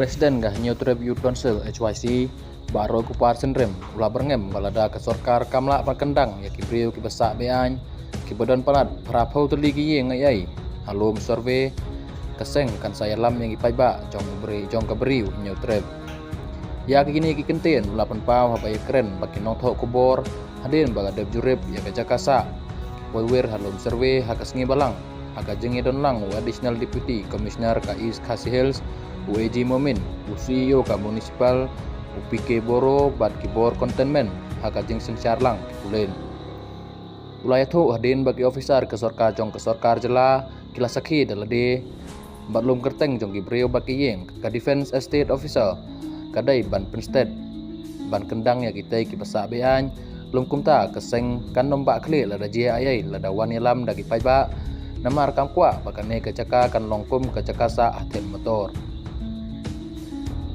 Presiden gah Youth Youth Council HYC baro kupar sendrem ulah berngem balada ke sorkar kamla pakendang ya kibriu ki besak bean ki badan palat parapau terligi yang ngai halum survey keseng kan saya lam yang ipai ba jong kaberiu Youth ya kini ki kenten ulah penpau habai keren baki nong thok kubor hadin bagadep jurep ya ke jakasa wewer halum survey hakas ngi balang aga jengi don lang additional deputy commissioner ka East Khasi Hills UAG Momin, CEO ka municipal, UPK Boro, Bad Kibor Containment, haka jeng Charlang, Kulen. Ulayat ho hadin bagi officer ke sorkar jela, kila sakhi dalade, batlum kerteng jong gibreo baki yeng, ka defense estate officer, kadai ban pensted, ban kendang ya kita ki pasak bean, lum kumta keseng kan nombak kle lada jia ayai lada wani lam dagi paiba, namar kamkwa bakane kecaka kan longkum kecakasa aten motor.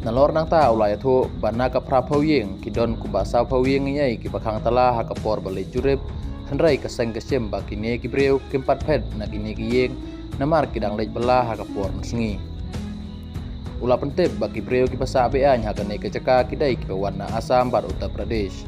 Nalor nang ta ulayat ho bana ka prapau yeng kidon kubasa pau yeng nyai ki bakang tala ha kapor balai jurep handrai keseng kesem bakine ki breu kempat pet nagine ki yeng namar kidang lej belah ha kapor msengi ula pentep baki breu ki basa bean ha kane kecaka kidai ki warna Assam bar Uttar Pradesh